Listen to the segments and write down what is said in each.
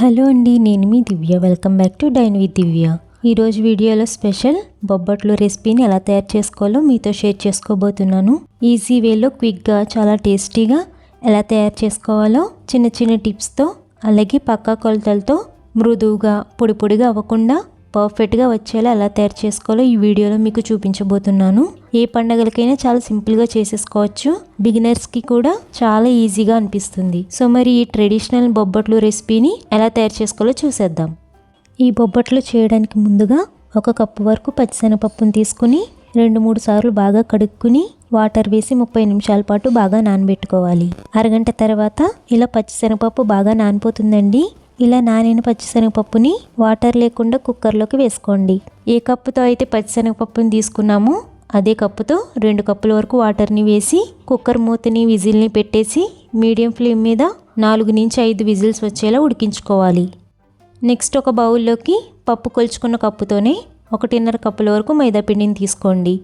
Hello అండి, నేను మీ Divya. Welcome back to dine with Divya. ఈరోజు వీడియోలో స్పెషల్ బొబ్బట్లు రెసిపీని ఎలా తయారు చేసుకోవాలో మీతో షేర్ చేసుకోబోతున్నాను. ఈజీ వేలో క్విక్గా చాలా టేస్టీగా ఎలా తయారు చేసుకోవాలో చిన్న చిన్న టిప్స్తో, అలాగే పక్కా కొలతలతో మృదువుగా పొడి పొడిగా అవ్వకుండా పర్ఫెక్ట్గా వచ్చేలా ఎలా తయారు చేసుకోవాలో ఈ వీడియోలో మీకు చూపించబోతున్నాను. ఏ పండగలకైనా చాలా సింపుల్గా చేసేసుకోవచ్చు. బిగినర్స్కి కూడా చాలా ఈజీగా అనిపిస్తుంది. సో మరి ఈ ట్రెడిషనల్ బొబ్బట్లు రెసిపీని ఎలా తయారు చేసుకోవాలో చూసేద్దాం. ఈ బొబ్బట్లు చేయడానికి ముందుగా 1 కప్పు వరకు పచ్చిశనగపప్పును తీసుకుని 2-3 సార్లు బాగా కడుక్కుని వాటర్ వేసి 30 నిమిషాల పాటు బాగా నానబెట్టుకోవాలి. అరగంట తర్వాత ఇలా పచ్చిశనగపప్పు బాగా నానిపోతుందండి. ఇలా నానిన పచ్చిశనగపప్పుని వాటర్ లేకుండా కుక్కర్లోకి వేసుకోండి. ఏ కప్పుతో అయితే పచ్చిశనగపప్పుని తీసుకున్నామో అదే కప్పుతో 2 కప్పుల వరకు వాటర్ని వేసి కుక్కర్ మూతని విజిల్ని పెట్టేసి మీడియం ఫ్లేమ్ మీద 4 నుంచి 5 విజిల్స్ వచ్చేలా ఉడికించుకోవాలి. నెక్స్ట్ ఒక బౌల్లోకి పప్పు కొలుచుకున్న కప్పుతోనే 1.5 కప్పుల వరకు మైదా పిండిని తీసుకోండి.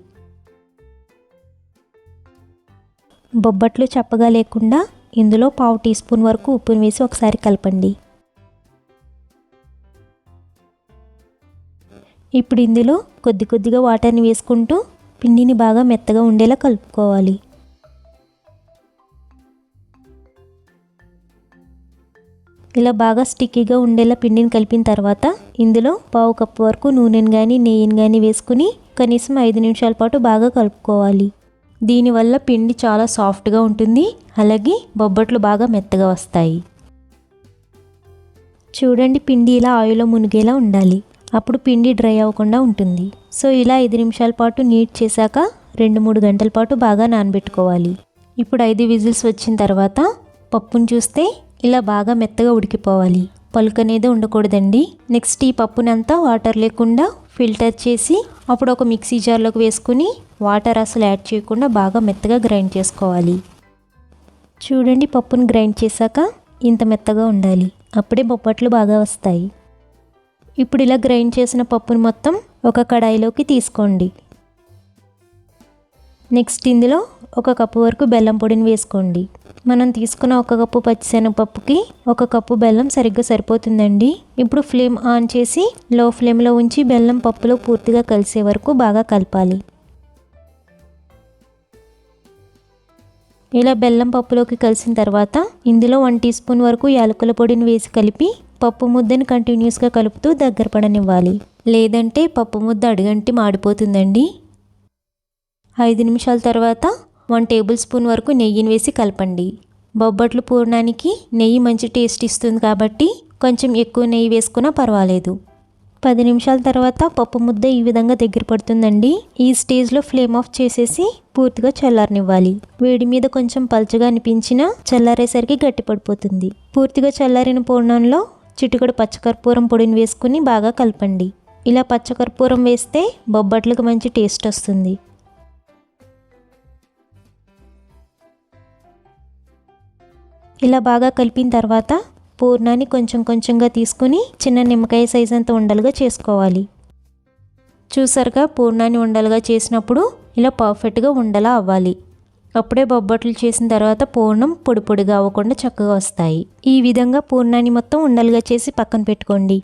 బొబ్బట్లు చప్పగా లేకుండా ఇందులో 1/2 టీ స్పూన్ వరకు ఉప్పును వేసి ఒకసారి కలపండి. ఇప్పుడు ఇందులో కొద్ది కొద్దిగా వాటర్ని వేసుకుంటూ పిండిని బాగా మెత్తగా ఉండేలా కలుపుకోవాలి. ఇలా బాగా స్టిక్కీగా ఉండేలా పిండిని కలిపిన తర్వాత ఇందులో 1/2 కప్పు వరకు నూనెని కానీ నెయ్యిని కానీ వేసుకుని కనీసం 5 నిమిషాల పాటు బాగా కలుపుకోవాలి. దీనివల్ల పిండి చాలా సాఫ్ట్గా ఉంటుంది, అలాగే బొబ్బట్లు బాగా మెత్తగా వస్తాయి. చూడండి, పిండి ఇలా ఆయిల్లో మునిగేలా ఉండాలి. అప్పుడు పిండి డ్రై అవ్వకుండా ఉంటుంది. సో ఇలా 5 నిమిషాల పాటు నీట్ చేశాక 2-3 గంటల పాటు బాగా నానబెట్టుకోవాలి. ఇప్పుడు 5 విజిల్స్ వచ్చిన తర్వాత పప్పును చూస్తే ఇలా బాగా మెత్తగా ఉడికిపోవాలి. పలుకు అనేది ఉండకూడదండి. నెక్స్ట్ ఈ పప్పునంతా వాటర్ లేకుండా ఫిల్టర్ చేసి అప్పుడు ఒక మిక్సీ జార్లోకి వేసుకుని వాటర్ అసలు యాడ్ చేయకుండా బాగా మెత్తగా గ్రైండ్ చేసుకోవాలి. చూడండి, పప్పును గ్రైండ్ చేశాక ఇంత మెత్తగా ఉండాలి. అప్పుడే బొబ్బట్లు బాగా వస్తాయి. ఇప్పుడు ఇలా గ్రైండ్ చేసిన పప్పును మొత్తం ఒక కడాయిలోకి తీసుకోండి. నెక్స్ట్ ఇందులో 1 కప్పు వరకు బెల్లం పొడిని వేసుకోండి. మనం తీసుకున్న 1 కప్పు పచ్చిశనగపప్పుకి 1 కప్పు బెల్లం సరిగ్గా సరిపోతుందండి. ఇప్పుడు ఫ్లేమ్ ఆన్ చేసి లో ఫ్లేమ్లో ఉంచి బెల్లం పప్పులో పూర్తిగా కలిసే వరకు బాగా కలపాలి. ఇలా బెల్లం పప్పులోకి కలిసిన తర్వాత ఇందులో 1 టీ స్పూన్ వరకు యాలకుల పొడిని వేసి కలిపి పప్పు ముద్దని కంటిన్యూస్గా కలుపుతూ దగ్గర పడనివ్వాలి. లేదంటే పప్పు ముద్ద అడుగంటి మాడిపోతుందండి. 5 నిమిషాల తర్వాత 1 టేబుల్ స్పూన్ వరకు నెయ్యిని వేసి కలపండి. బొబ్బట్లు పూర్ణానికి నెయ్యి మంచి టేస్ట్ ఇస్తుంది కాబట్టి కొంచెం ఎక్కువ నెయ్యి వేసుకున్నా పర్వాలేదు. 10 నిమిషాల తర్వాత పప్పు ముద్ద ఈ విధంగా దగ్గర పడుతుందండి. ఈ స్టేజ్లో ఫ్లేమ్ ఆఫ్ చేసేసి పూర్తిగా చల్లారనివ్వాలి. వేడి మీద కొంచెం పల్చగా అనిపించినా చల్లారేసరికి గట్టి పడిపోతుంది. పూర్తిగా చల్లారిన పూర్ణంలో చిటికెడు పచ్చకర్పూరం పొడిని వేసుకుని బాగా కలపండి. ఇలా పచ్చకర్పూరం వేస్తే బొబ్బట్లకు మంచి టేస్ట్ వస్తుంది. ఇలా బాగా కలిపిన తర్వాత పూర్ణాన్ని కొంచెం కొంచెంగా తీసుకుని చిన్న నిమ్మకాయ సైజ్ అంత ఉండలుగా చేసుకోవాలి. చూసారుగా, పూర్ణాన్ని ఉండలుగా చేసినప్పుడు ఇలా పర్ఫెక్ట్గా ఉండలా అవ్వాలి. అప్పుడే బొబ్బట్లు చేసిన తర్వాత పూర్ణం పొడి పొడిగా అవ్వకుండా చక్కగా వస్తాయి. ఈ విధంగా పూర్ణాన్ని మొత్తం ఉండలుగా చేసి పక్కన పెట్టుకోండి.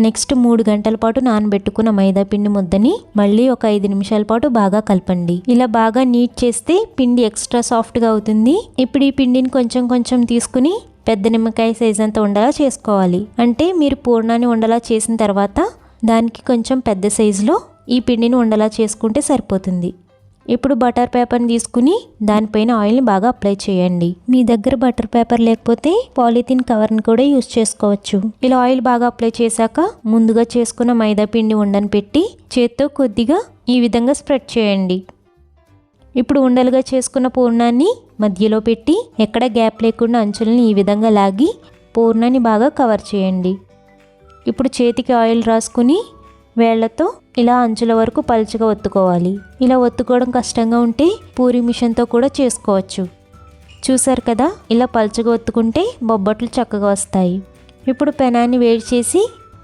నెక్స్ట్ 3 గంటల పాటు నానబెట్టుకున్న మైదా పిండి ముద్దని మళ్ళీ ఒక 5 నిమిషాల పాటు బాగా కలపండి. ఇలా బాగా నీట్ చేస్తే పిండి ఎక్స్ట్రా సాఫ్ట్గా అవుతుంది. ఇప్పుడు ఈ పిండిని కొంచెం కొంచెం తీసుకుని పెద్ద నిమ్మకాయ సైజ్ అంతా ఉండలా చేసుకోవాలి. అంటే మీరు పూర్ణాన్ని ఉండలా చేసిన తర్వాత దానికి కొంచెం పెద్ద సైజులో ఈ పిండిని ఉండలా చేసుకుంటే సరిపోతుంది. ఇప్పుడు బటర్ పేపర్ని తీసుకుని దానిపైన ఆయిల్ని బాగా అప్లై చేయండి. మీ దగ్గర బటర్ పేపర్ లేకపోతే పాలిథిన్ కవర్ని కూడా యూజ్ చేసుకోవచ్చు. ఇలా ఆయిల్ బాగా అప్లై చేశాక ముందుగా చేసుకున్న మైదా పిండి ఉండని పెట్టి చేత్తో కొద్దిగా ఈ విధంగా స్ప్రెడ్ చేయండి. ఇప్పుడు ఉండలుగా చేసుకున్న పూర్ణాన్ని మధ్యలో పెట్టి ఎక్కడ గ్యాప్ లేకుండా అంచులని ఈ విధంగా లాగి పూర్ణాన్ని బాగా కవర్ చేయండి. ఇప్పుడు చేతికి ఆయిల్ రాసుకుని వేళ్లతో ఇలా అంచుల వరకు పలుచగా ఒత్తుకోవాలి. ఇలా ఒత్తుకోవడం కష్టంగా ఉంటే పూరి మిషన్తో కూడా చేసుకోవచ్చు. చూసారు కదా, ఇలా పలుచగా ఒత్తుకుంటే బొబ్బట్లు చక్కగా వస్తాయి. ఇప్పుడు పెనాన్ని వేడి చేసి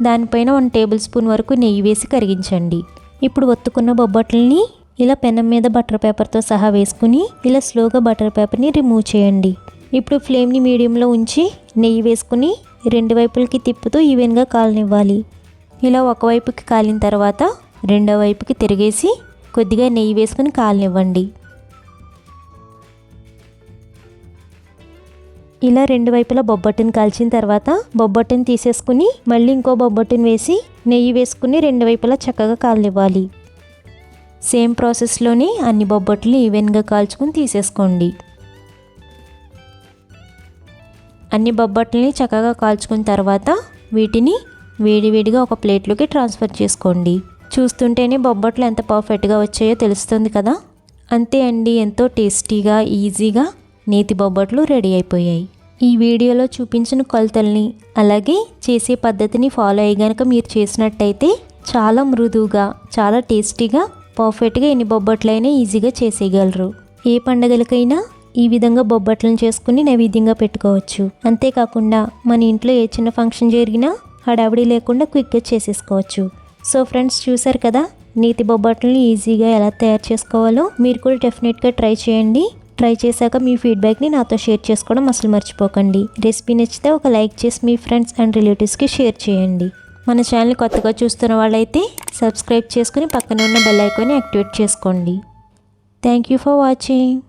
దానిపైన 1 టేబుల్ స్పూన్ వరకు నెయ్యి వేసి కరిగించండి. ఇప్పుడు ఒత్తుకున్న బొబ్బట్లని ఇలా పెనం మీద బటర్ పేపర్తో సహా వేసుకుని ఇలా స్లోగా బటర్ పేపర్ని రిమూవ్ చేయండి. ఇప్పుడు ఫ్లేమ్ని మీడియంలో ఉంచి నెయ్యి వేసుకుని రెండు వైపులకి తిప్పుతూ ఈవెన్గా కాలనివ్వాలి. ఇలా ఒకవైపుకి కాలిన తర్వాత రెండో వైపుకి తిరిగేసి కొద్దిగా నెయ్యి వేసుకుని కాలనివ్వండి. ఇలా రెండు వైపులా బొబ్బట్టుని కాల్చిన తర్వాత బొబ్బట్టుని తీసేసుకుని మళ్ళీ ఇంకో బొబ్బట్టుని వేసి నెయ్యి వేసుకుని రెండు వైపులా చక్కగా కాలనివ్వాలి. సేమ్ ప్రాసెస్లోనే అన్ని బొబ్బట్లు ఈవెన్గా కాల్చుకుని తీసేసుకోండి. అన్ని బొబ్బట్లని చక్కగా కాల్చుకున్న తర్వాత వీటిని వేడివేడిగా ఒక ప్లేట్లోకి ట్రాన్స్ఫర్ చేసుకోండి. చూస్తుంటేనే బొబ్బట్లు ఎంత పర్ఫెక్ట్గా వచ్చాయో తెలుస్తుంది కదా. అంతే అండి, ఎంతో టేస్టీగా ఈజీగా నేతి బొబ్బట్లు రెడీ అయిపోయాయి. ఈ వీడియోలో చూపించిన కొలతల్ని అలాగే చేసే పద్ధతిని ఫాలో అయ్యి గనక మీరు చేసినట్టయితే చాలా మృదువుగా చాలా టేస్టీగా పర్ఫెక్ట్గా ఎన్ని బొబ్బట్లైనా ఈజీగా చేసేయగలరు. ఏ పండగలకైనా ఈ విధంగా బొబ్బట్లను చేసుకుని నైవేద్యంగా పెట్టుకోవచ్చు. అంతేకాకుండా మన ఇంట్లో ఏ చిన్న ఫంక్షన్ జరిగినా హడావిడి లేకుండా క్విక్గా చేసేసుకోవచ్చు. సో ఫ్రెండ్స్, చూసారు కదా నేతి బొబ్బట్లని ఈజీగా ఎలా తయారు చేసుకోవాలో. మీరు కూడా డెఫినెట్గా ట్రై చేయండి. ట్రై చేశాక మీ ఫీడ్బ్యాక్ని నాతో షేర్ చేసుకోవడం అసలు మర్చిపోకండి. రెసిపీ నచ్చితే ఒక లైక్ చేసి మీ ఫ్రెండ్స్ అండ్ రిలేటివ్స్కి షేర్ చేయండి. మన ఛానల్ కొత్తగా చూస్తున్న వాళ్ళైతే సబ్స్క్రైబ్ చేసుకుని పక్కన ఉన్న బెల్ ఐకాన్ని యాక్టివేట్ చేసుకోండి. Thank you for watching.